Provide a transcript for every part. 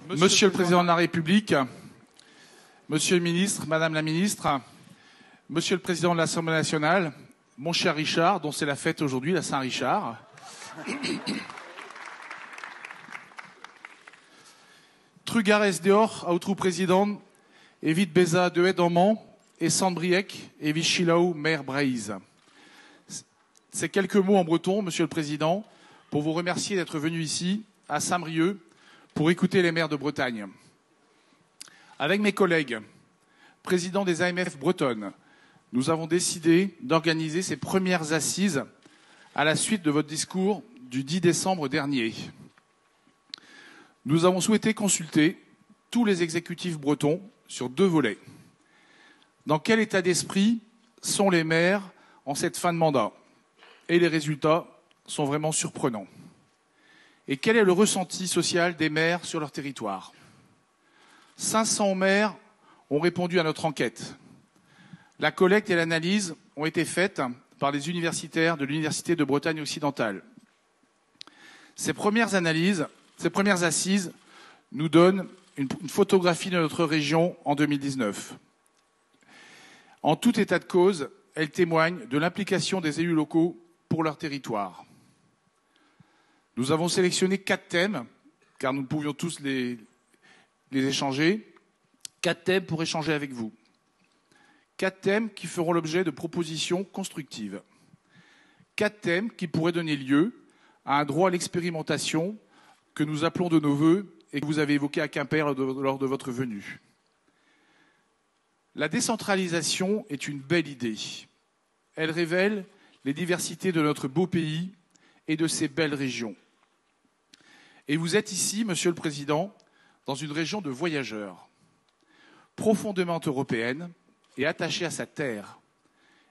Monsieur le Président de la République, Monsieur le Ministre, Madame la Ministre, Monsieur le Président de l'Assemblée nationale, mon cher Richard, dont c'est la fête aujourd'hui, la Saint-Richard. Trugares Dior, autrou président, Evit Beza de Edamant, et Sandbriek, et Vichilaou, maire Braïse. Ces quelques mots en breton, Monsieur le Président, pour vous remercier d'être venu ici, à Saint-Brieuc, pour écouter les maires de Bretagne. Avec mes collègues, présidents des AMF bretonnes, nous avons décidé d'organiser ces premières assises à la suite de votre discours du 10 décembre dernier. Nous avons souhaité consulter tous les exécutifs bretons sur 2 volets. Dans quel état d'esprit sont les maires en cette fin de mandat? Et les résultats sont vraiment surprenants. Et quel est le ressenti social des maires sur leur territoire? 500 maires ont répondu à notre enquête. La collecte et l'analyse ont été faites par les universitaires de l'Université de Bretagne occidentale. Ces premières assises nous donnent une photographie de notre région en 2019. En tout état de cause, elles témoignent de l'implication des élus locaux pour leur territoire. Nous avons sélectionné 4 thèmes, car nous pouvions tous les échanger. 4 thèmes pour échanger avec vous. 4 thèmes qui feront l'objet de propositions constructives. 4 thèmes qui pourraient donner lieu à un droit à l'expérimentation que nous appelons de nos vœux et que vous avez évoqué à Quimper lors de votre venue. La décentralisation est une belle idée. Elle révèle les diversités de notre beau pays et de ses belles régions. Et vous êtes ici, Monsieur le Président, dans une région de voyageurs, profondément européenne et attachée à sa terre,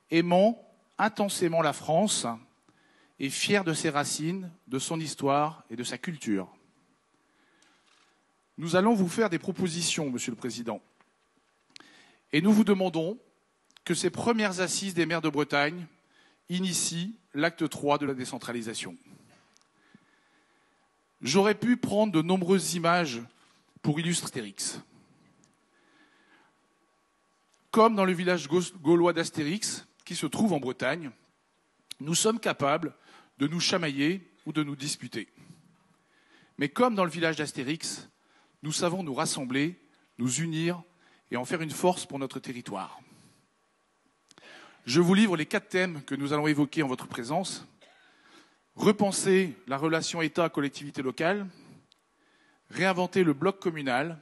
aimant intensément la France et fière de ses racines, de son histoire et de sa culture. Nous allons vous faire des propositions, Monsieur le Président, et nous vous demandons que ces premières assises des maires de Bretagne initient l'acte 3 de la décentralisation. J'aurais pu prendre de nombreuses images pour illustrer Astérix. Comme dans le village gaulois d'Astérix, qui se trouve en Bretagne, nous sommes capables de nous chamailler ou de nous disputer. Mais comme dans le village d'Astérix, nous savons nous rassembler, nous unir et en faire une force pour notre territoire. Je vous livre les 4 thèmes que nous allons évoquer en votre présence. Repenser la relation État-collectivité locale, réinventer le bloc communal,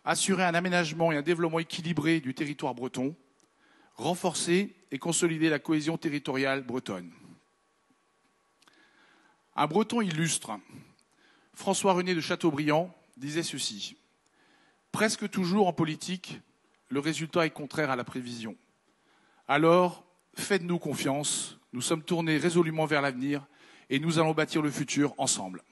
assurer un aménagement et un développement équilibré du territoire breton, renforcer et consolider la cohésion territoriale bretonne. Un breton illustre, François-René de Chateaubriand, disait ceci: « Presque toujours en politique, le résultat est contraire à la prévision. Alors, faites-nous confiance, nous sommes tournés résolument vers l'avenir et nous allons bâtir le futur ensemble. »